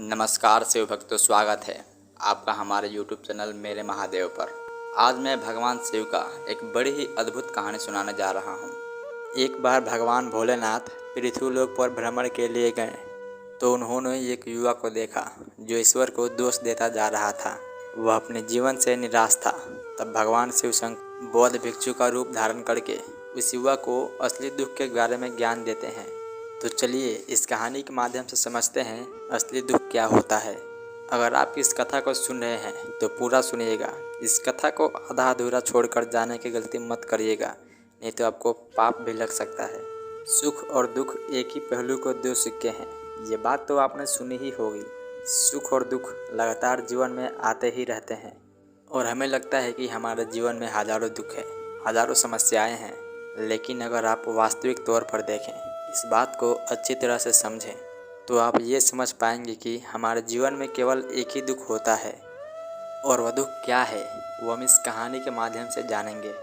नमस्कार शिव भक्तों, स्वागत है आपका हमारे YouTube चैनल मेरे महादेव पर। आज मैं भगवान शिव का एक बड़ी ही अद्भुत कहानी सुनाने जा रहा हूँ। एक बार भगवान भोलेनाथ पृथ्वीलोक पर भ्रमण के लिए गए तो उन्होंने एक युवक को देखा जो ईश्वर को दोष देता जा रहा था। वह अपने जीवन से निराश था। तब भगवान शिव शंकर बौद्ध भिक्षु का रूप धारण करके उस युवक को असली दुख के बारे में ज्ञान देते हैं। तो चलिए इस कहानी के माध्यम से समझते हैं असली दुख क्या होता है। अगर आप इस कथा को सुन रहे हैं तो पूरा सुनिएगा। इस कथा को आधा अधूरा छोड़कर जाने की गलती मत करिएगा, नहीं तो आपको पाप भी लग सकता है। सुख और दुख एक ही पहलू को दो सिक्के हैं, ये बात तो आपने सुनी ही होगी। सुख और दुख लगातार जीवन में आते ही रहते हैं और हमें लगता है कि हमारे जीवन में हज़ारों दुख हैं, हज़ारों समस्याएं हैं। लेकिन अगर आप वास्तविक तौर पर देखें, इस बात को अच्छी तरह से समझें, तो आप ये समझ पाएंगे कि हमारे जीवन में केवल एक ही दुख होता है। और वह दुख क्या है वो हम इस कहानी के माध्यम से जानेंगे।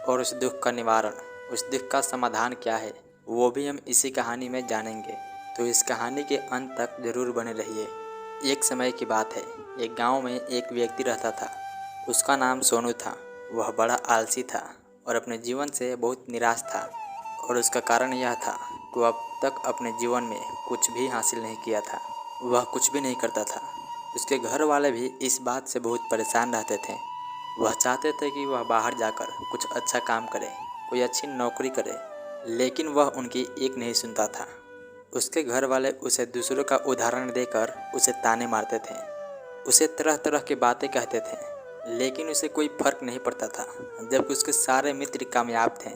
और उस दुख का निवारण, उस दुख का समाधान क्या है वो भी हम इसी कहानी में जानेंगे। तो इस कहानी के अंत तक ज़रूर बने रहिए। एक समय की बात है, एक गाँव में एक व्यक्ति रहता था। उसका नाम सोनू था। वह बड़ा आलसी था और अपने जीवन से बहुत निराश था। और उसका कारण यह था कि वह अब तक अपने जीवन में कुछ भी हासिल नहीं किया था। वह कुछ भी नहीं करता था। उसके घर वाले भी इस बात से बहुत परेशान रहते थे। वह चाहते थे कि वह बाहर जाकर कुछ अच्छा काम करे, कोई अच्छी नौकरी करे, लेकिन वह उनकी एक नहीं सुनता था। उसके घर वाले उसे दूसरों का उदाहरण देकर उसे ताने मारते थे, उसे तरह तरह की बातें कहते थे, लेकिन उसे कोई फर्क नहीं पड़ता था। जबकि उसके सारे मित्र कामयाब थे,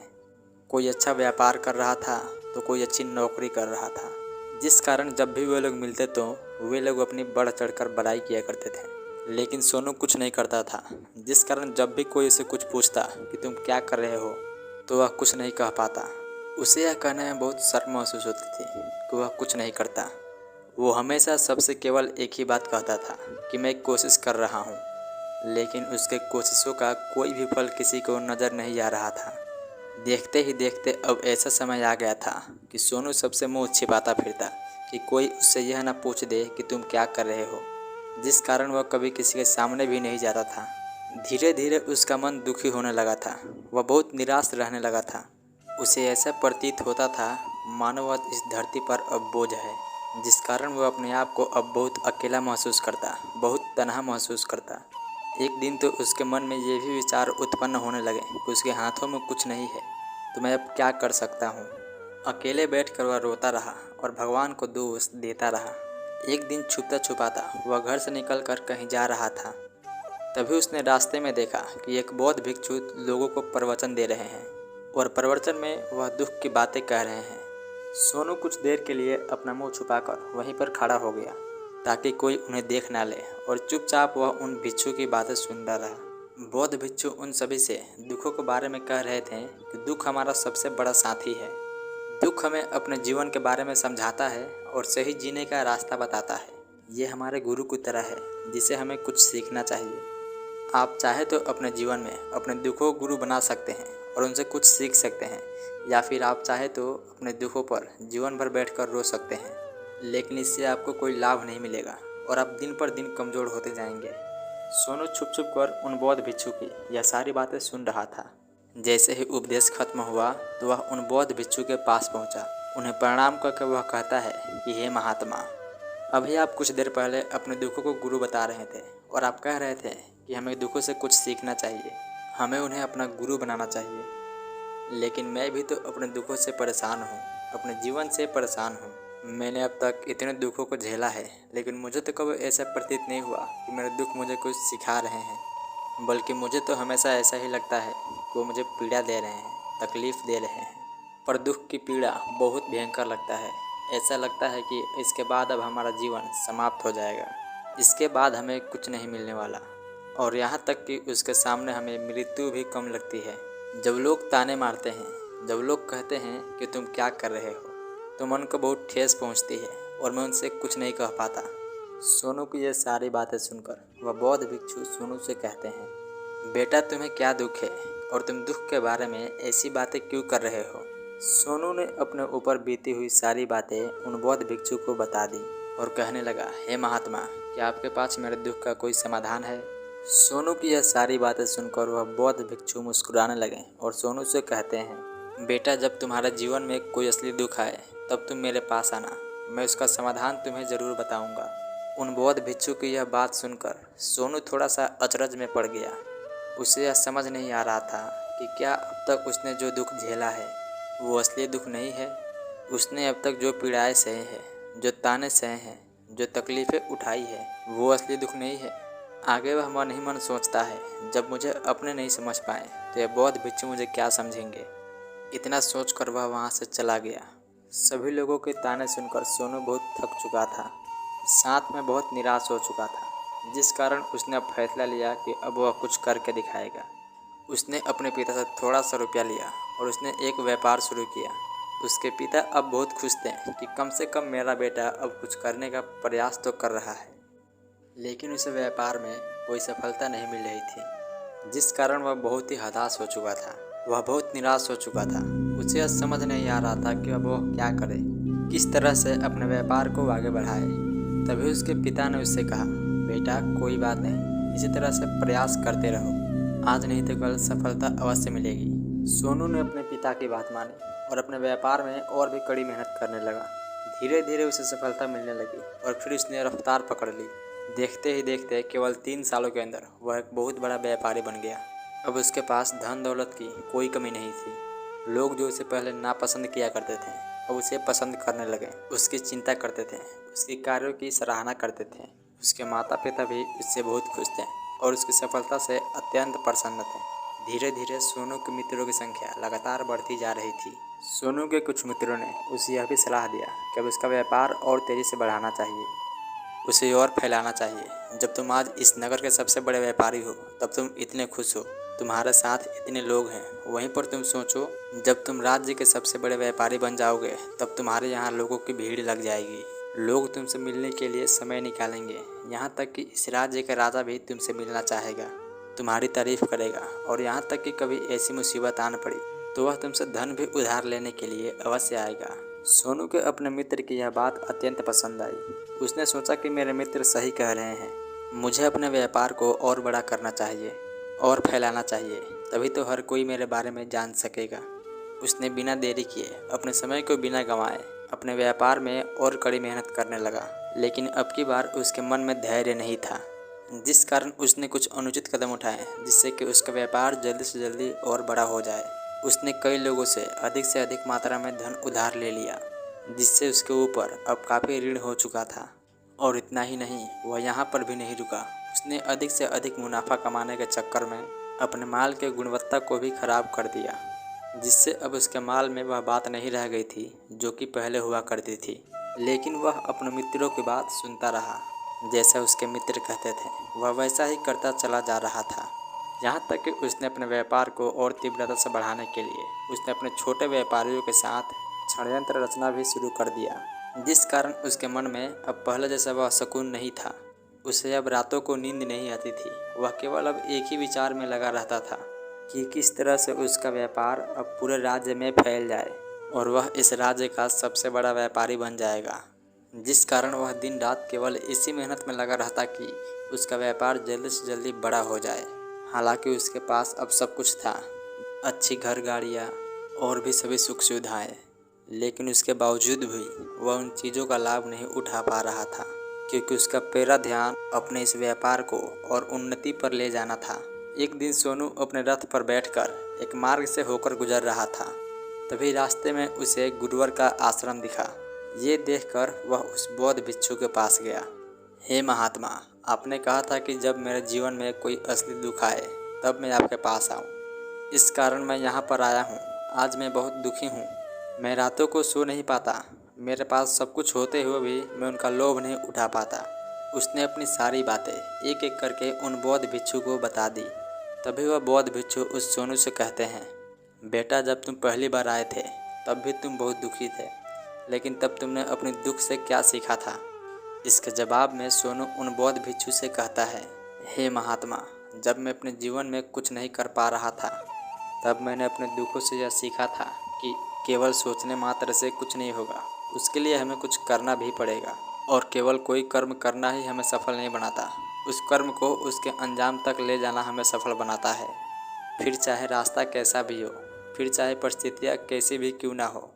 कोई अच्छा व्यापार कर रहा था तो कोई अच्छी नौकरी कर रहा था, जिस कारण जब भी वे लोग मिलते तो वे लोग अपनी बढ़ चढ़कर बड़ाई किया करते थे। लेकिन सोनू कुछ नहीं करता था, जिस कारण जब भी कोई उसे कुछ पूछता कि तुम क्या कर रहे हो तो वह कुछ नहीं कह पाता। उसे यह कहने में बहुत शर्म महसूस होती थी कि वह कुछ नहीं करता। वो हमेशा सबसे केवल एक ही बात कहता था कि मैं कोशिश कर रहा हूँ, लेकिन उसके कोशिशों का कोई भी फल किसी को नज़र नहीं आ रहा था। देखते ही देखते अब ऐसा समय आ गया था कि सोनू सबसे मुंह छिपाता फिरता कि कोई उससे यह ना पूछ दे कि तुम क्या कर रहे हो, जिस कारण वह कभी किसी के सामने भी नहीं जाता था। धीरे धीरे उसका मन दुखी होने लगा था। वह बहुत निराश रहने लगा था। उसे ऐसा प्रतीत होता था मानो वह इस धरती पर अब बोझ है, जिस कारण वह अपने आप को अब बहुत अकेला महसूस करता, बहुत तन्हा महसूस करता। एक दिन तो उसके मन में ये भी विचार उत्पन्न होने लगे कि उसके हाथों में कुछ नहीं है तो मैं अब क्या कर सकता हूँ। अकेले बैठकर वह रोता रहा और भगवान को दोष देता रहा। एक दिन छुपता छुपाता वह घर से निकलकर कहीं जा रहा था। तभी उसने रास्ते में देखा कि एक बौद्ध भिक्षु लोगों को प्रवचन दे रहे हैं और प्रवचन में वह दुख की बातें कह रहे हैं। सोनू कुछ देर के लिए अपना मुंह छुपाकर वहीं पर खड़ा हो गया ताकि कोई उन्हें देख ना ले, और चुपचाप वह उन भिक्षु की बातें सुनता रहा। बौद्ध भिक्षु उन सभी से दुखों के बारे में कह रहे थे कि दुख हमारा सबसे बड़ा साथी है। दुख हमें अपने जीवन के बारे में समझाता है और सही जीने का रास्ता बताता है। ये हमारे गुरु की तरह है जिसे हमें कुछ सीखना चाहिए। आप चाहे तो अपने जीवन में अपने दुखों को गुरु बना सकते हैं और उनसे कुछ सीख सकते हैं, या फिर आप चाहे तो अपने दुखों पर जीवन भर बैठकर रो सकते हैं, लेकिन इससे आपको कोई लाभ नहीं मिलेगा और आप दिन पर दिन कमज़ोर होते जाएंगे। सोनू छुप छुप कर उन बौद्ध भिक्षु की यह सारी बातें सुन रहा था। जैसे ही उपदेश खत्म हुआ तो वह उन बौद्ध भिक्षु के पास पहुंचा। उन्हें प्रणाम करके वह कहता है कि हे महात्मा, अभी आप कुछ देर पहले अपने दुखों को गुरु बता रहे थे और आप कह रहे थे कि हमें दुखों से कुछ सीखना चाहिए, हमें उन्हें अपना गुरु बनाना चाहिए। लेकिन मैं भी तो अपने दुखों से परेशान हूँ, अपने जीवन से परेशान हूँ। मैंने अब तक इतने दुखों को झेला है, लेकिन मुझे तो कभी ऐसा प्रतीत नहीं हुआ कि मेरे दुख मुझे कुछ सिखा रहे हैं, बल्कि मुझे तो हमेशा ऐसा ही लगता है कि वो मुझे पीड़ा दे रहे हैं, तकलीफ़ दे रहे हैं। पर दुख की पीड़ा बहुत भयंकर लगता है। ऐसा लगता है कि इसके बाद अब हमारा जीवन समाप्त हो जाएगा, इसके बाद हमें कुछ नहीं मिलने वाला, और यहाँ तक कि उसके सामने हमें मृत्यु भी कम लगती है। जब लोग ताने मारते हैं, जब लोग कहते हैं कि तुम क्या कर रहे हो, तो मन को बहुत ठेस पहुंचती है और मैं उनसे कुछ नहीं कह पाता। सोनू की ये सारी बातें सुनकर वह बौद्ध भिक्षु सोनू से कहते हैं, बेटा तुम्हें क्या दुख है और तुम दुख के बारे में ऐसी बातें क्यों कर रहे हो। सोनू ने अपने ऊपर बीती हुई सारी बातें उन बौद्ध भिक्षु को बता दी और कहने लगा, हे महात्मा, क्या आपके पास मेरे दुख का कोई समाधान है? सोनू की यह सारी बातें सुनकर वह बौद्ध भिक्षु मुस्कुराने लगे और सोनू से कहते हैं, बेटा, जब तुम्हारे जीवन में कोई असली दुख आए तब तुम मेरे पास आना, मैं उसका समाधान तुम्हें ज़रूर बताऊंगा। उन बौद्ध भिक्षु की यह बात सुनकर सोनू थोड़ा सा अचरज में पड़ गया। उसे यह समझ नहीं आ रहा था कि क्या अब तक उसने जो दुख झेला है वो असली दुख नहीं है। उसने अब तक जो पीड़ाएं सहे हैं, जो ताने सहे हैं, जो तकलीफ़ें उठाई है, वो असली दुख नहीं है। आगे वह मन ही मन सोचता है, जब मुझे अपने नहीं समझ पाए तो ये बौद्ध भिक्षु मुझे क्या समझेंगे। इतना सोचकर वह वहाँ से चला गया। सभी लोगों के ताने सुनकर सोनू बहुत थक चुका था, साथ में बहुत निराश हो चुका था, जिस कारण उसने अब फैसला लिया कि अब वह कुछ करके दिखाएगा। उसने अपने पिता से थोड़ा सा रुपया लिया और उसने एक व्यापार शुरू किया। उसके पिता अब बहुत खुश थे कि कम से कम मेरा बेटा अब कुछ करने का प्रयास तो कर रहा है। लेकिन उस व्यापार में कोई सफलता नहीं मिल रही थी, जिस कारण वह बहुत ही हताश हो चुका था। वह बहुत निराश हो चुका था। उसे यह समझ नहीं आ रहा था कि अब वह क्या करे, किस तरह से अपने व्यापार को आगे बढ़ाए। तभी उसके पिता ने उससे कहा, बेटा, कोई बात नहीं, इसी तरह से प्रयास करते रहो, आज नहीं तो कल सफलता अवश्य मिलेगी। सोनू ने अपने पिता की बात मानी और अपने व्यापार में और भी कड़ी मेहनत करने लगा। धीरे धीरे उसे सफलता मिलने लगी और फिर उसने रफ्तार पकड़ ली। देखते ही देखते केवल 3 सालों के अंदर वह एक बहुत बड़ा व्यापारी बन गया। अब उसके पास धन दौलत की कोई कमी नहीं थी। लोग जो उसे पहले नापसंद किया करते थे अब उसे पसंद करने लगे, उसकी चिंता करते थे, उसके कार्यों की सराहना करते थे। उसके माता पिता भी उससे बहुत खुश थे और उसकी सफलता से अत्यंत प्रसन्न थे। धीरे धीरे सोनू के मित्रों की संख्या लगातार बढ़ती जा रही थी। सोनू के कुछ मित्रों ने उसे यह भी सलाह दिया कि अब उसका व्यापार और तेज़ी से बढ़ाना चाहिए, उसे और फैलाना चाहिए। जब तुम आज इस नगर के सबसे बड़े व्यापारी हो, तब तुम इतने खुश हो, तुम्हारे साथ इतने लोग हैं, वहीं पर तुम सोचो, जब तुम राज्य के सबसे बड़े व्यापारी बन जाओगे तब तुम्हारे यहाँ लोगों की भीड़ लग जाएगी। लोग तुमसे मिलने के लिए समय निकालेंगे, यहाँ तक कि इस राज्य का राजा भी तुमसे मिलना चाहेगा, तुम्हारी तारीफ करेगा। और यहाँ तक कि कभी ऐसी मुसीबत आन पड़ी तो वह तुमसे धन भी उधार लेने के लिए अवश्य आएगा। सोनू के अपने मित्र की यह बात अत्यंत पसंद आई। उसने सोचा कि मेरे मित्र सही कह रहे हैं, मुझे अपने व्यापार को और बड़ा करना चाहिए और फैलाना चाहिए, तभी तो हर कोई मेरे बारे में जान सकेगा। उसने बिना देरी किए, अपने समय को बिना गंवाए अपने व्यापार में और कड़ी मेहनत करने लगा। लेकिन अब की बार उसके मन में धैर्य नहीं था, जिस कारण उसने कुछ अनुचित कदम उठाए जिससे कि उसका व्यापार जल्दी से जल्दी और बड़ा हो जाए। उसने कई लोगों से अधिक मात्रा में धन उधार ले लिया, जिससे उसके ऊपर अब काफ़ी ऋण हो चुका था। और इतना ही नहीं, वह यहाँ पर भी नहीं रुका। उसने अधिक से अधिक मुनाफा कमाने के चक्कर में अपने माल के गुणवत्ता को भी खराब कर दिया, जिससे अब उसके माल में वह बात नहीं रह गई थी जो कि पहले हुआ करती थी। लेकिन वह अपने मित्रों की बात सुनता रहा। जैसा उसके मित्र कहते थे वह वैसा ही करता चला जा रहा था। यहाँ तक कि उसने अपने व्यापार को और तीव्रता से बढ़ाने के लिए उसने अपने छोटे व्यापारियों के साथ षड्यंत्र रचना भी शुरू कर दिया, जिस कारण उसके मन में अब पहले जैसा वह सुकून नहीं था। उसे अब रातों को नींद नहीं आती थी। वह केवल अब एक ही विचार में लगा रहता था कि किस तरह से उसका व्यापार अब पूरे राज्य में फैल जाए और वह इस राज्य का सबसे बड़ा व्यापारी बन जाएगा। जिस कारण वह दिन रात केवल इसी मेहनत में लगा रहता कि उसका व्यापार जल्दी से जल्दी बड़ा हो जाए। हालांकि उसके पास अब सब कुछ था, अच्छी घर गाड़ियाँ और भी सभी सुख सुविधाएँ, लेकिन उसके बावजूद भी वह उन चीज़ों का लाभ नहीं उठा पा रहा था, क्योंकि उसका पूरा ध्यान अपने इस व्यापार को और उन्नति पर ले जाना था। एक दिन सोनू अपने रथ पर बैठकर एक मार्ग से होकर गुजर रहा था। तभी रास्ते में उसे गुरुवर का आश्रम दिखा। ये देखकर वह उस बौद्ध भिक्षु के पास गया। हे महात्मा, आपने कहा था कि जब मेरे जीवन में कोई असली दुख आए तब मैं आपके पास आऊँ। इस कारण मैं यहाँ पर आया हूँ। आज मैं बहुत दुखी हूँ। मैं रातों को सो नहीं पाता। मेरे पास सब कुछ होते हुए भी मैं उनका लोभ नहीं उठा पाता। उसने अपनी सारी बातें एक एक करके उन बौद्ध भिक्षु को बता दी। तभी वह बौद्ध भिक्षु उस सोनू से कहते हैं, बेटा, जब तुम पहली बार आए थे तब भी तुम बहुत दुखी थे, लेकिन तब तुमने अपने दुख से क्या सीखा था? इसके जवाब में सोनू उन बौद्ध भिक्षु से कहता है, हे महात्मा, जब मैं अपने जीवन में कुछ नहीं कर पा रहा था तब मैंने अपने दुखों से यह सीखा था कि केवल सोचने मात्र से कुछ नहीं होगा, उसके लिए हमें कुछ करना भी पड़ेगा। और केवल कोई कर्म करना ही हमें सफल नहीं बनाता, उस कर्म को उसके अंजाम तक ले जाना हमें सफल बनाता है। फिर चाहे रास्ता कैसा भी हो, फिर चाहे परिस्थितियाँ कैसी भी क्यों ना हो,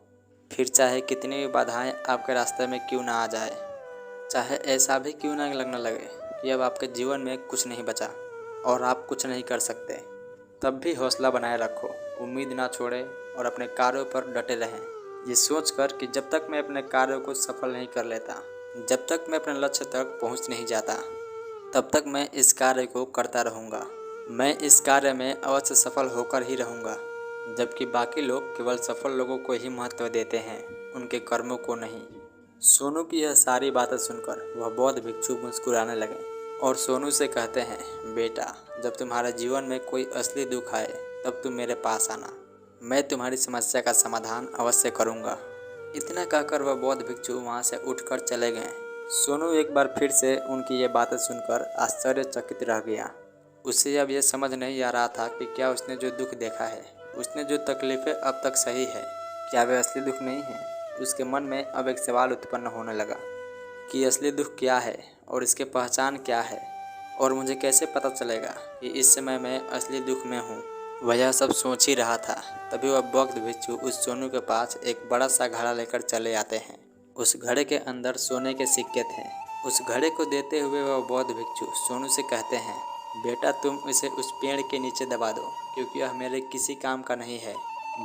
फिर चाहे कितनी भी बाधाएं आपके रास्ते में क्यों ना आ जाए, चाहे ऐसा भी क्यों ना लगने लगे कि अब आपके जीवन में कुछ नहीं बचा और आप कुछ नहीं कर सकते, तब भी हौसला बनाए रखो, उम्मीद ना छोड़ें और अपने कार्यों पर डटे रहें। ये सोचकर कि जब तक मैं अपने कार्यों को सफल नहीं कर लेता, जब तक मैं अपने लक्ष्य तक पहुंच नहीं जाता, तब तक मैं इस कार्य को करता रहूँगा। मैं इस कार्य में अवश्य सफल होकर ही रहूँगा। जबकि बाकी लोग केवल सफल लोगों को ही महत्व देते हैं, उनके कर्मों को नहीं। सोनू की यह सारी बातें सुनकर वह बौद्ध भिक्षु मुस्कुराने लगे और सोनू से कहते हैं, बेटा, जब तुम्हारे जीवन में कोई असली दुख आए तब तुम मेरे पास आना, मैं तुम्हारी समस्या का समाधान अवश्य करूँगा। इतना कहकर वह बौद्ध भिक्षु वहाँ से उठकर चले गए। सोनू एक बार फिर से उनकी ये बातें सुनकर आश्चर्यचकित रह गया। उसे अब यह समझ नहीं आ रहा था कि क्या उसने जो दुख देखा है, उसने जो तकलीफ़ें अब तक सही है, क्या वे असली दुख नहीं है। उसके मन में अब एक सवाल उत्पन्न होने लगा कि असली दुख क्या है और इसकी पहचान क्या है, और मुझे कैसे पता चलेगा कि इस समय मैं असली दुख में हूँ। वह यह सब सोच ही रहा था, तभी वह बौद्ध भिक्षु उस सोनू के पास एक बड़ा सा घड़ा लेकर चले आते हैं। उस घड़े के अंदर सोने के सिक्के थे। उस घड़े को देते हुए वह बौद्ध भिक्षु सोनू से कहते हैं, बेटा, तुम इसे उस पेड़ के नीचे दबा दो, क्योंकि यह मेरे किसी काम का नहीं है।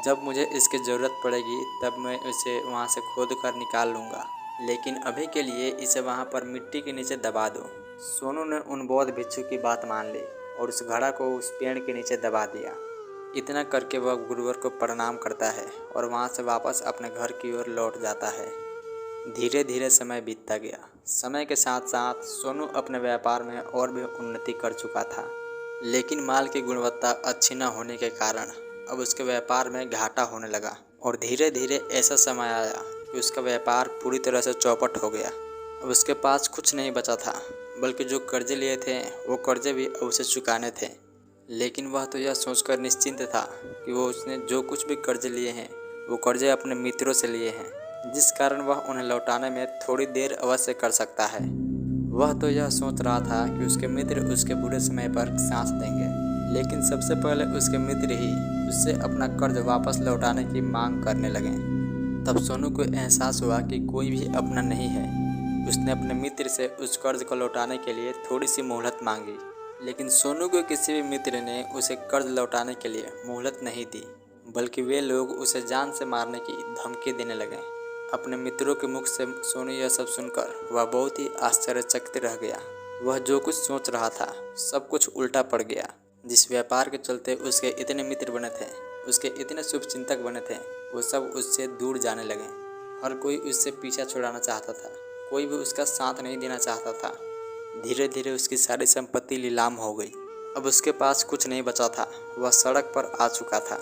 जब मुझे इसकी ज़रूरत पड़ेगी तब मैं इसे वहाँ से खोद कर निकाल लूँगा, लेकिन अभी के लिए इसे वहाँ पर मिट्टी के नीचे दबा दो। सोनू ने उन बौद्ध भिक्षु की बात मान ली और उस घड़ा को उस पेड़ के नीचे दबा दिया। इतना करके वह गुरुवर को प्रणाम करता है और वहाँ से वापस अपने घर की ओर लौट जाता है। धीरे धीरे समय बीतता गया। समय के साथ साथ सोनू अपने व्यापार में और भी उन्नति कर चुका था, लेकिन माल की गुणवत्ता अच्छी न होने के कारण अब उसके व्यापार में घाटा होने लगा और धीरे धीरे ऐसा समय आया कि उसका व्यापार पूरी तरह से चौपट हो गया। अब उसके पास कुछ नहीं बचा था, बल्कि जो कर्जे लिए थे वो कर्जे भी अब उसे चुकाने थे। लेकिन वह तो यह सोचकर निश्चिंत था कि वो उसने जो कुछ भी कर्जे लिए हैं वो कर्जे अपने मित्रों से लिए हैं, जिस कारण वह उन्हें लौटाने में थोड़ी देर अवश्य कर सकता है। वह तो यह सोच रहा था कि उसके मित्र उसके बुरे समय पर सांस देंगे, लेकिन सबसे पहले उसके मित्र ही उससे अपना कर्ज वापस लौटाने की मांग करने लगे। तब सोनू को एहसास हुआ कि कोई भी अपना नहीं है। उसने अपने मित्र से उस कर्ज को लौटाने के लिए थोड़ी सी मोहलत मांगी, लेकिन सोनू को किसी भी मित्र ने उसे कर्ज लौटाने के लिए मोहलत नहीं दी, बल्कि वे लोग उसे जान से मारने की धमकी देने लगे। अपने मित्रों के मुख से सोनू यह सब सुनकर वह बहुत ही आश्चर्यचकित रह गया। वह जो कुछ सोच रहा था सब कुछ उल्टा पड़ गया। जिस व्यापार के चलते उसके इतने मित्र बने थे, उसके इतने शुभचिंतक बने थे, वो सब उससे दूर जाने लगे। हर कोई उससे पीछा छुड़ाना चाहता था, कोई भी उसका साथ नहीं देना चाहता था। धीरे धीरे उसकी सारी संपत्ति नीलाम हो गई। अब उसके पास कुछ नहीं बचा था। वह सड़क पर आ चुका था।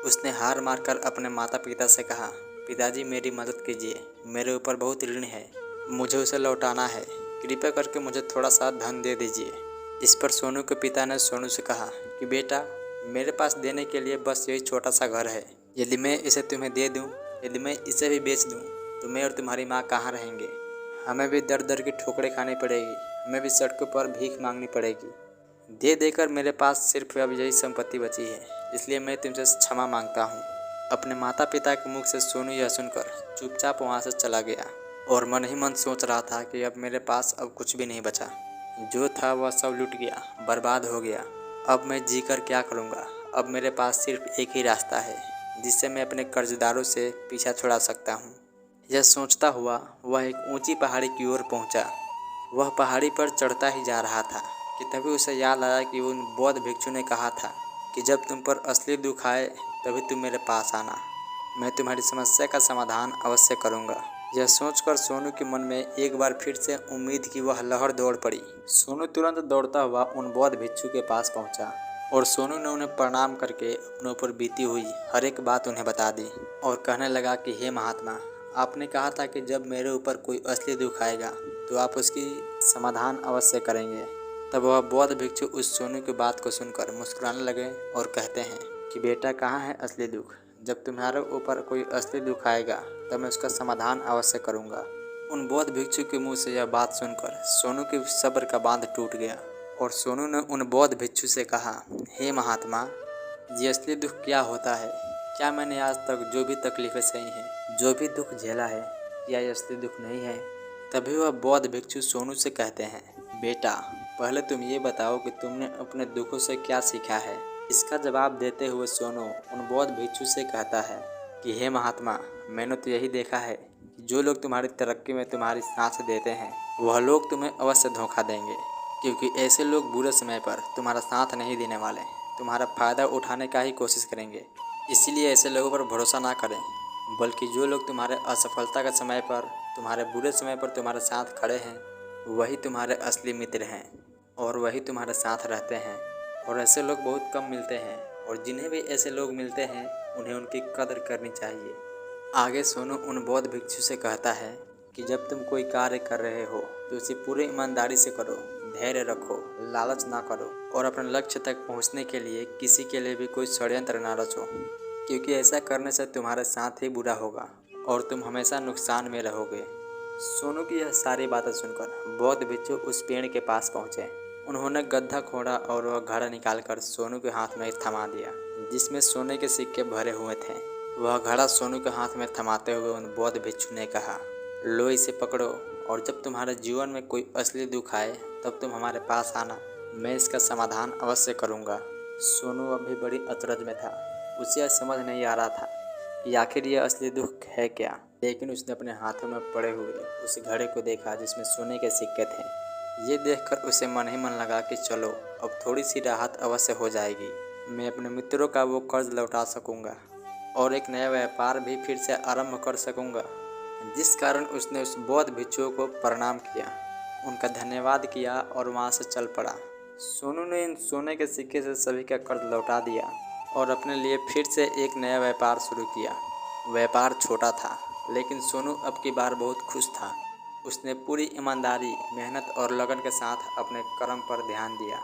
उसने हार मारकर अपने माता पिता से कहा, पिताजी, मेरी मदद कीजिए, मेरे ऊपर बहुत ऋण है, मुझे उसे लौटाना है, कृपया करके मुझे थोड़ा सा धन दे दीजिए। इस पर सोनू के पिता ने सोनू से कहा कि बेटा, मेरे पास देने के लिए बस यही छोटा सा घर है। यदि मैं इसे तुम्हें दे दूं, यदि मैं इसे भी बेच दूं, तो मैं और तुम्हारी माँ कहाँ रहेंगे? हमें भी दर दर की ठोकरें खानी पड़ेगी, हमें भी सड़कों पर भीख मांगनी पड़ेगी। दे देकर मेरे पास सिर्फ अब यही संपत्ति बची है, इसलिए मैं तुमसे क्षमा मांगता हूँ। अपने माता पिता के मुख से सोनू यह सुनकर चुपचाप वहाँ से चला गया और मन ही मन सोच रहा था कि अब मेरे पास अब कुछ भी नहीं बचा। जो था वह सब लुट गया, बर्बाद हो गया। अब मैं जीकर क्या करूँगा? अब मेरे पास सिर्फ एक ही रास्ता है जिससे मैं अपने कर्जदारों से पीछा छुड़ा सकता हूँ। यह सोचता हुआ वह एक ऊंची पहाड़ी की ओर पहुँचा। वह पहाड़ी पर चढ़ता ही जा रहा था कि तभी उसे याद आया कि उन बौद्ध भिक्षु ने कहा था कि जब तुम पर असली दुख आए तभी तुम मेरे पास आना, मैं तुम्हारी समस्या का समाधान अवश्य करूँगा। यह सोचकर सोनू के मन में एक बार फिर से उम्मीद की वह लहर दौड़ पड़ी। सोनू तुरंत दौड़ता हुआ उन बौद्ध भिक्षु के पास पहुंचा और सोनू ने उन्हें प्रणाम करके अपने ऊपर बीती हुई हर एक बात उन्हें बता दी और कहने लगा कि हे महात्मा, आपने कहा था कि जब मेरे ऊपर कोई असली दुख आएगा तो आप उसकी समाधान अवश्य करेंगे। तब वह बौद्ध भिक्षु उस सोनू की बात को सुनकर मुस्कुराने लगे और कहते हैं कि बेटा, कहाँ है असली दुख? जब तुम्हारे ऊपर कोई असली दुख आएगा तब मैं उसका समाधान अवश्य करूँगा। उन बौद्ध भिक्षु के मुंह से यह बात सुनकर सोनू के सब्र का बांध टूट गया और सोनू ने उन बौद्ध भिक्षु से कहा, हे महात्मा, ये असली दुख क्या होता है? क्या मैंने आज तक जो भी तकलीफें सही हैं, जो भी दुख झेला है, क्या ये असली दुख नहीं है? तभी वह बौद्ध भिक्षु सोनू से कहते हैं, बेटा, पहले तुम ये बताओ कि तुमने अपने दुखों से क्या सीखा है। इसका जवाब देते हुए सोनू उन बौद्ध भिक्षु से कहता है कि हे महात्मा, मैंने तो यही देखा है कि जो लोग तुम्हारी तरक्की में तुम्हारी साथ देते हैं वह लोग तुम्हें अवश्य धोखा देंगे, क्योंकि ऐसे लोग बुरे समय पर तुम्हारा साथ नहीं देने वाले, तुम्हारा फ़ायदा उठाने का ही कोशिश करेंगे। इसीलिए ऐसे लोगों पर भरोसा ना करें, बल्कि जो लोग तुम्हारे असफलता के समय पर, तुम्हारे बुरे समय पर तुम्हारे साथ खड़े हैं, वही तुम्हारे असली मित्र हैं और वही तुम्हारे साथ रहते हैं। और ऐसे लोग बहुत कम मिलते हैं और जिन्हें भी ऐसे लोग मिलते हैं उन्हें उनकी कदर करनी चाहिए। आगे सोनू उन बौद्ध भिक्षु से कहता है कि जब तुम कोई कार्य कर रहे हो तो उसे पूरी ईमानदारी से करो, धैर्य रखो, लालच ना करो और अपने लक्ष्य तक पहुंचने के लिए किसी के लिए भी कोई षड्यंत्र ना रचो, क्योंकि ऐसा करने से तुम्हारे साथ ही बुरा होगा और तुम हमेशा नुकसान में रहोगे। सोनू की यह सारी बातें सुनकर बौद्ध भिक्षु उस पेड़ के पास पहुंचे। उन्होंने गड्ढा खोदा और वह घड़ा निकालकर सोनू के हाथ में थमा दिया, जिसमें सोने के सिक्के भरे हुए थे। वह घड़ा सोनू के हाथ में थमाते हुए उन बौद्ध भिक्षु ने कहा, लो इसे पकड़ो और जब तुम्हारे जीवन में कोई असली दुख आए तब तुम हमारे पास आना, मैं इसका समाधान अवश्य करूँगा। सोनू अभी बड़ी अचरज में था। उसे यह समझ नहीं आ रहा था कि आखिर यह असली दुख है क्या, लेकिन उसने अपने हाथों में पड़े हुए उस घड़े को देखा जिसमें सोने के सिक्के थे। ये देखकर उसे मन ही मन लगा कि चलो अब थोड़ी सी राहत अवश्य हो जाएगी, मैं अपने मित्रों का वो कर्ज लौटा सकूँगा और एक नया व्यापार भी फिर से आरंभ कर सकूँगा। जिस कारण उसने उस बौद्ध भिक्षुओं को प्रणाम किया, उनका धन्यवाद किया और वहाँ से चल पड़ा। सोनू ने इन सोने के सिक्के से सभी का कर्ज लौटा दिया और अपने लिए फिर से एक नया व्यापार शुरू किया। व्यापार छोटा था, लेकिन सोनू अब की बार बहुत खुश था। उसने पूरी ईमानदारी, मेहनत और लगन के साथ अपने कर्म पर ध्यान दिया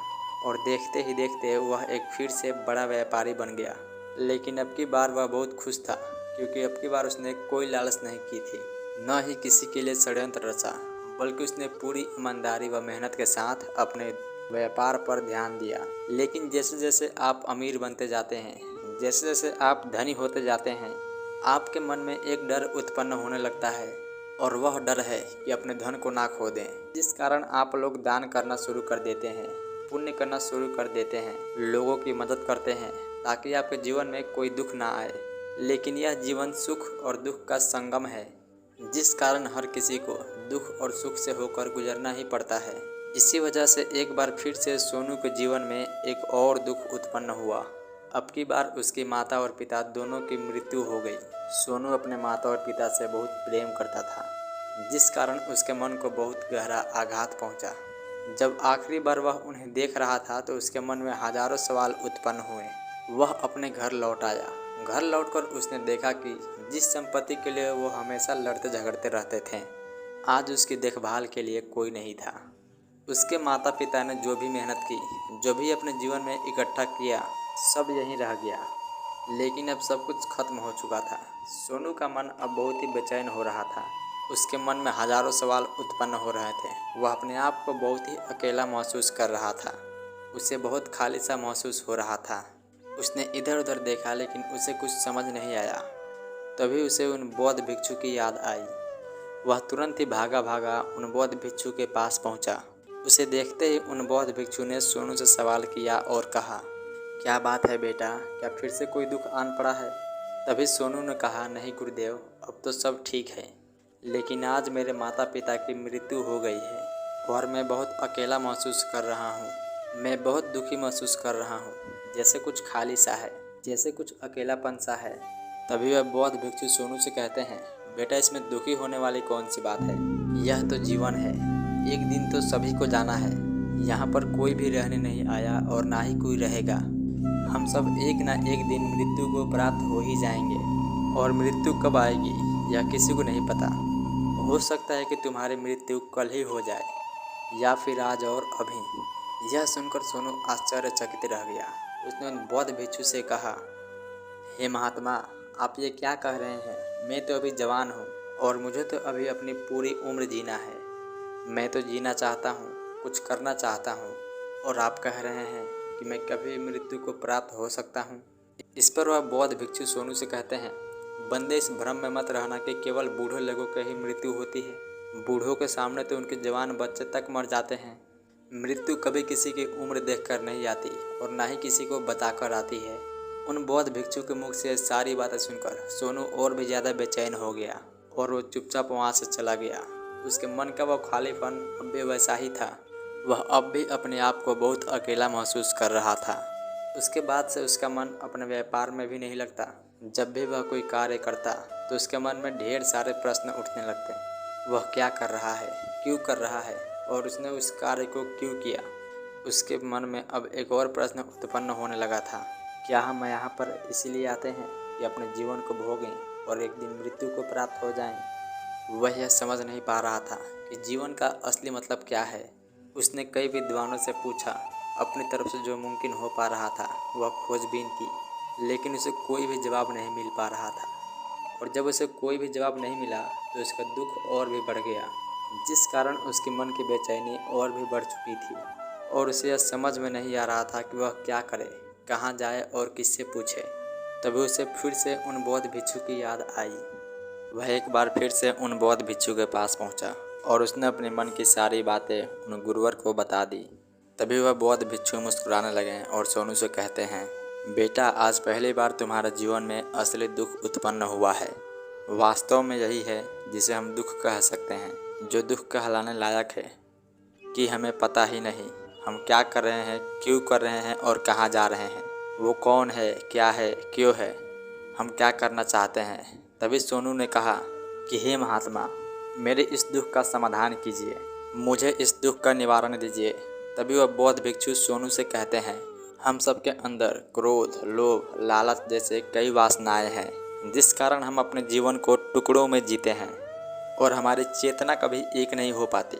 और देखते ही देखते वह एक फिर से बड़ा व्यापारी बन गया। लेकिन अब की बार वह बहुत खुश था, क्योंकि अब की बार उसने कोई लालच नहीं की थी, न ही किसी के लिए षड्यंत्र रचा, बल्कि उसने पूरी ईमानदारी व मेहनत के साथ अपने व्यापार पर ध्यान दिया। लेकिन जैसे जैसे आप अमीर बनते जाते हैं, जैसे जैसे आप धनी होते जाते हैं, आपके मन में एक डर उत्पन्न होने लगता है और वह डर है कि अपने धन को ना खो दें, जिस कारण आप लोग दान करना शुरू कर देते हैं, पुण्य करना शुरू कर देते हैं, लोगों की मदद करते हैं ताकि आपके जीवन में कोई दुख ना आए। लेकिन यह जीवन सुख और दुख का संगम है, जिस कारण हर किसी को दुख और सुख से होकर गुजरना ही पड़ता है। इसी वजह से एक बार फिर से सोनू के जीवन में एक और दुख उत्पन्न हुआ। अब की बार उसकी माता और पिता दोनों की मृत्यु हो गई। सोनू अपने माता और पिता से बहुत प्रेम करता था, जिस कारण उसके मन को बहुत गहरा आघात पहुंचा। जब आखिरी बार वह उन्हें देख रहा था तो उसके मन में हजारों सवाल उत्पन्न हुए। वह अपने घर लौट आया। घर लौटकर उसने देखा कि जिस संपत्ति के लिए वो हमेशा लड़ते झगड़ते रहते थे, आज उसकी देखभाल के लिए कोई नहीं था। उसके माता पिता ने जो भी मेहनत की, जो भी अपने जीवन में इकट्ठा किया, सब यहीं रह गया। लेकिन अब सब कुछ खत्म हो चुका था। सोनू का मन अब बहुत ही बेचैन हो रहा था। उसके मन में हजारों सवाल उत्पन्न हो रहे थे। वह अपने आप को बहुत ही अकेला महसूस कर रहा था। उसे बहुत खाली सा महसूस हो रहा था। उसने इधर उधर देखा, लेकिन उसे कुछ समझ नहीं आया। तभी उसे उन बौद्ध भिक्षु की याद आई। वह तुरंत ही भागा भागा उन बौद्ध भिक्षु के पास पहुंचा। उसे देखते ही उन बौद्ध भिक्षु ने सोनू से सवाल किया और कहा, क्या बात है बेटा, क्या फिर से कोई दुख आन पड़ा है? तभी सोनू ने कहा, नहीं गुरुदेव, अब तो सब ठीक है, लेकिन आज मेरे माता पिता की मृत्यु हो गई है और मैं बहुत अकेला महसूस कर रहा हूँ। मैं बहुत दुखी महसूस कर रहा हूँ, जैसे कुछ खाली सा है, जैसे कुछ अकेलापन सा है। तभी वह बौद्ध भिक्षु सोनू से कहते हैं, बेटा, इसमें दुखी होने वाली कौन सी बात है? यह तो जीवन है, एक दिन तो सभी को जाना है। यहाँ पर कोई भी रहने नहीं आया और ना ही कोई रहेगा। हम सब एक ना एक दिन मृत्यु को प्राप्त हो ही जाएंगे, और मृत्यु कब आएगी यह किसी को नहीं पता। हो सकता है कि तुम्हारी मृत्यु कल ही हो जाए या फिर आज और अभी। यह सुनकर सोनू आश्चर्यचकित रह गया। उसने उन बौद्ध भिक्षु से कहा, हे महात्मा, आप ये क्या कह रहे हैं? मैं तो अभी जवान हूँ और मुझे तो अभी अपनी पूरी उम्र जीना है। मैं तो जीना चाहता हूँ, कुछ करना चाहता हूँ, और आप कह रहे हैं कि मैं कभी मृत्यु को प्राप्त हो सकता हूँ। इस पर वह बौद्ध भिक्षु सोनू से कहते हैं, बंदे इस भ्रम में मत रहना कि केवल बूढ़े लोगों की ही मृत्यु होती है। बूढ़ों के सामने तो उनके जवान बच्चे तक मर जाते हैं। मृत्यु कभी किसी की उम्र देखकर नहीं आती और ना ही किसी को बताकर आती है। उन बौद्ध भिक्षु के मुख से सारी बातें सुनकर सोनू और भी ज़्यादा बेचैन हो गया और वो चुपचाप वहाँ से चला गया। उसके मन का वह खालीपन अब भी वैसा ही था। वह अब भी अपने आप को बहुत अकेला महसूस कर रहा था। उसके बाद से उसका मन अपने व्यापार में भी नहीं लगता। जब भी वह कोई कार्य करता तो उसके मन में ढेर सारे प्रश्न उठने लगते। वह क्या कर रहा है, क्यों कर रहा है और उसने उस कार्य को क्यों किया। उसके मन में अब एक और प्रश्न उत्पन्न होने लगा था, क्या हम यहाँ पर इसीलिए आते हैं कि अपने जीवन को भोगें और एक दिन मृत्यु को प्राप्त हो जाएं। वह यह समझ नहीं पा रहा था कि जीवन का असली मतलब क्या है। उसने कई विद्वानों से पूछा, अपनी तरफ से जो मुमकिन हो पा रहा था वह खोजबीन की, लेकिन उसे कोई भी जवाब नहीं मिल पा रहा था। और जब उसे कोई भी जवाब नहीं मिला तो उसका दुख और भी बढ़ गया, जिस कारण उसके मन की बेचैनी और भी बढ़ चुकी थी। और उसे यह समझ में नहीं आ रहा था कि वह क्या करे, कहाँ जाए और किससे पूछे। तभी उसे फिर से उन बौद्ध भिक्षु की याद आई। वह एक बार फिर से उन बौद्ध भिक्षु के पास पहुंचा और उसने अपने मन की सारी बातें उन गुरुवर को बता दी। तभी वह बौद्ध भिक्षु मुस्कुराने लगे और सोनू से कहते हैं, बेटा, आज पहली बार तुम्हारे जीवन में असली दुख उत्पन्न हुआ है। वास्तव में यही है जिसे हम दुख कह सकते हैं, जो दुख कहलाने लायक है कि हमें पता ही नहीं हम क्या कर रहे हैं, क्यों कर रहे हैं और कहाँ जा रहे हैं। वो कौन है, क्या है, क्यों है, हम क्या करना चाहते हैं। तभी सोनू ने कहा कि हे महात्मा, मेरे इस दुख का समाधान कीजिए, मुझे इस दुख का निवारण दीजिए। तभी वह बौद्ध भिक्षु सोनू से कहते हैं, हम सबके अंदर क्रोध, लोभ, लालच जैसे कई वासनाएं हैं, जिस कारण हम अपने जीवन को टुकड़ों में जीते हैं और हमारी चेतना कभी एक नहीं हो पाती।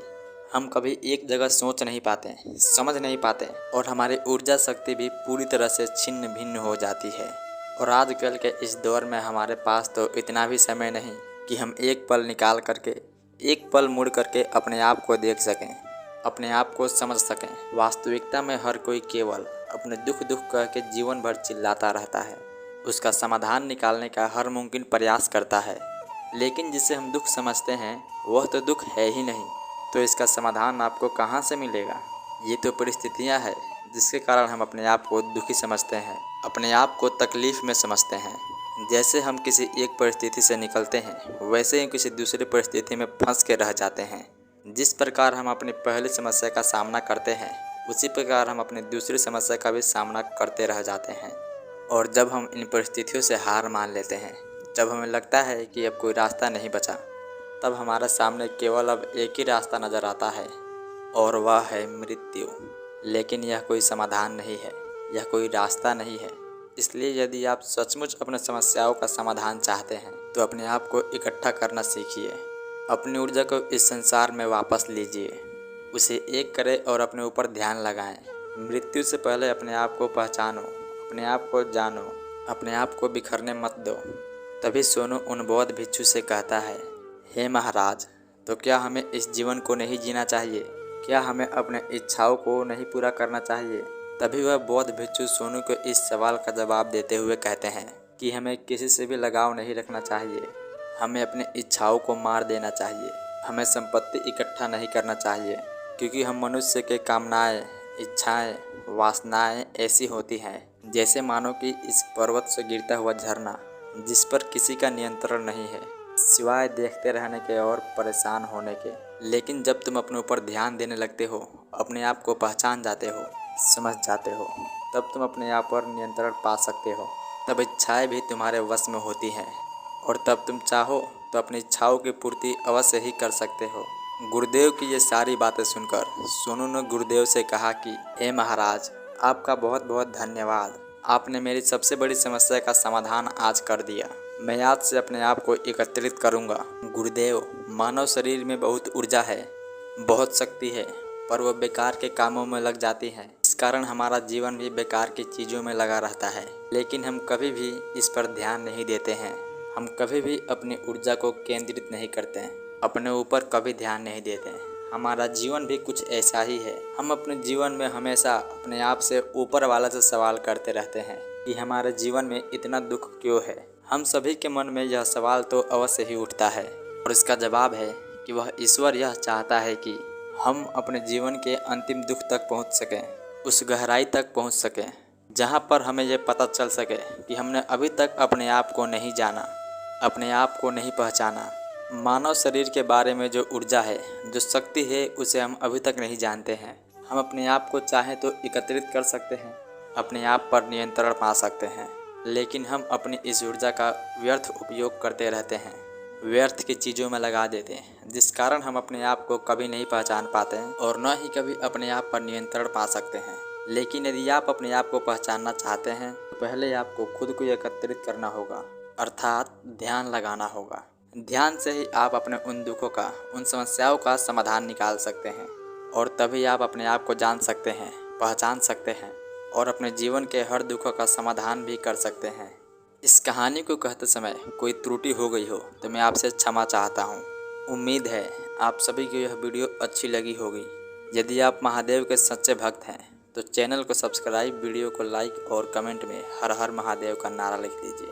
हम कभी एक जगह सोच नहीं पाते, समझ नहीं पाते और हमारी ऊर्जा शक्ति भी पूरी तरह से छिन्न भिन्न हो जाती है। और आजकल के इस दौर में हमारे पास तो इतना भी समय नहीं कि हम एक पल निकाल करके, एक पल मुड़ करके अपने आप को देख सकें, अपने आप को समझ सकें। वास्तविकता में हर कोई केवल अपने दुख कह के जीवन भर चिल्लाता रहता है, उसका समाधान निकालने का हर मुमकिन प्रयास करता है, लेकिन जिसे हम दुख समझते हैं वह तो दुख है ही नहीं, तो इसका समाधान आपको कहाँ से मिलेगा। ये तो परिस्थितियाँ हैं जिसके कारण हम अपने आप को दुखी समझते हैं, अपने आप को तकलीफ़ में समझते हैं। जैसे हम किसी एक परिस्थिति से निकलते हैं, वैसे ही किसी दूसरी परिस्थिति में फंस के रह जाते हैं। जिस प्रकार हम अपनी पहली समस्या का सामना करते हैं, उसी प्रकार हम अपनी दूसरी समस्या का भी सामना करते रह जाते हैं। और जब हम इन परिस्थितियों से हार मान लेते हैं, जब हमें लगता है कि अब कोई रास्ता नहीं बचा, तब हमारे सामने केवल अब एक ही रास्ता नज़र आता है और वह है मृत्यु। लेकिन यह कोई समाधान नहीं है, यह कोई रास्ता नहीं है। इसलिए यदि आप सचमुच अपने समस्याओं का समाधान चाहते हैं तो अपने आप को इकट्ठा करना सीखिए, अपनी ऊर्जा को इस संसार में वापस लीजिए, उसे एक करें और अपने ऊपर ध्यान लगाएं। मृत्यु से पहले अपने आप को पहचानो, अपने आप को जानो, अपने आप को बिखरने मत दो। तभी सोनू उन बौद्ध भिक्षु से कहता है, हे महाराज, तो क्या हमें इस जीवन को नहीं जीना चाहिए? क्या हमें अपने इच्छाओं को नहीं पूरा करना चाहिए? तभी वह बौद्ध भिक्षु सोनू को इस सवाल का जवाब देते हुए कहते हैं कि हमें किसी से भी लगाव नहीं रखना चाहिए, हमें अपनी इच्छाओं को मार देना चाहिए, हमें संपत्ति इकट्ठा नहीं करना चाहिए, क्योंकि हम मनुष्य के कामनाएं, इच्छाएं, वासनाएं ऐसी होती हैं जैसे मानो कि इस पर्वत से गिरता हुआ झरना, जिस पर किसी का नियंत्रण नहीं है सिवाय देखते रहने के और परेशान होने के। लेकिन जब तुम अपने ऊपर ध्यान देने लगते हो, अपने आप को पहचान जाते हो, समझ जाते हो, तब तुम अपने आप पर नियंत्रण पा सकते हो। तब इच्छाएं भी तुम्हारे वश में होती हैं और तब तुम चाहो तो अपनी इच्छाओं की पूर्ति अवश्य ही कर सकते हो। गुरुदेव की ये सारी बातें सुनकर सोनू ने गुरुदेव से कहा कि हे महाराज, आपका बहुत बहुत धन्यवाद, आपने मेरी सबसे बड़ी समस्या का समाधान आज कर दिया। मैं आज से अपने आप को एकत्रित करूंगा। गुरुदेव, मानव शरीर में बहुत ऊर्जा है, बहुत शक्ति है, पर वह बेकार के कामों में लग जाती है। इस कारण हमारा जीवन भी बेकार की चीज़ों में लगा रहता है, लेकिन हम कभी भी इस पर ध्यान नहीं देते हैं। हम कभी भी अपनी ऊर्जा को केंद्रित नहीं करते हैं, अपने ऊपर कभी ध्यान नहीं देते हैं। हमारा जीवन भी कुछ ऐसा ही है। हम अपने जीवन में हमेशा अपने आप से ऊपर वाला से सवाल करते रहते हैं कि हमारे जीवन में इतना दुख क्यों है। हम सभी के मन में यह सवाल तो अवश्य ही उठता है और इसका जवाब है कि वह ईश्वर यह चाहता है कि हम अपने जीवन के अंतिम दुख तक पहुंच सकें, उस गहराई तक पहुंच सकें जहां पर हमें यह पता चल सके कि हमने अभी तक अपने आप को नहीं जाना, अपने आप को नहीं पहचाना। मानव शरीर के बारे में जो ऊर्जा है, जो शक्ति है, उसे हम अभी तक नहीं जानते हैं। हम अपने आप को चाहें तो एकत्रित कर सकते हैं, अपने आप पर नियंत्रण पा सकते हैं, लेकिन हम अपनी इस ऊर्जा का व्यर्थ उपयोग करते रहते हैं, व्यर्थ की चीज़ों में लगा देते हैं, जिस कारण हम अपने आप को कभी नहीं पहचान पाते हैं और न ही कभी अपने आप पर नियंत्रण पा सकते हैं। लेकिन यदि आप अपने आप को पहचानना चाहते हैं तो पहले आपको खुद को एकत्रित करना होगा, अर्थात ध्यान लगाना होगा। ध्यान से ही आप अपने उन दुखों का, उन समस्याओं का समाधान निकाल सकते हैं और तभी आप अपने आप को जान सकते हैं, पहचान सकते हैं और अपने जीवन के हर दुखों का समाधान भी कर सकते हैं। इस कहानी को कहते समय कोई त्रुटि हो गई हो तो मैं आपसे क्षमा चाहता हूँ। उम्मीद है आप सभी को यह वीडियो अच्छी लगी होगी। यदि आप महादेव के सच्चे भक्त हैं तो चैनल को सब्सक्राइब, वीडियो को लाइक और कमेंट में हर हर महादेव का नारा लिख दीजिए।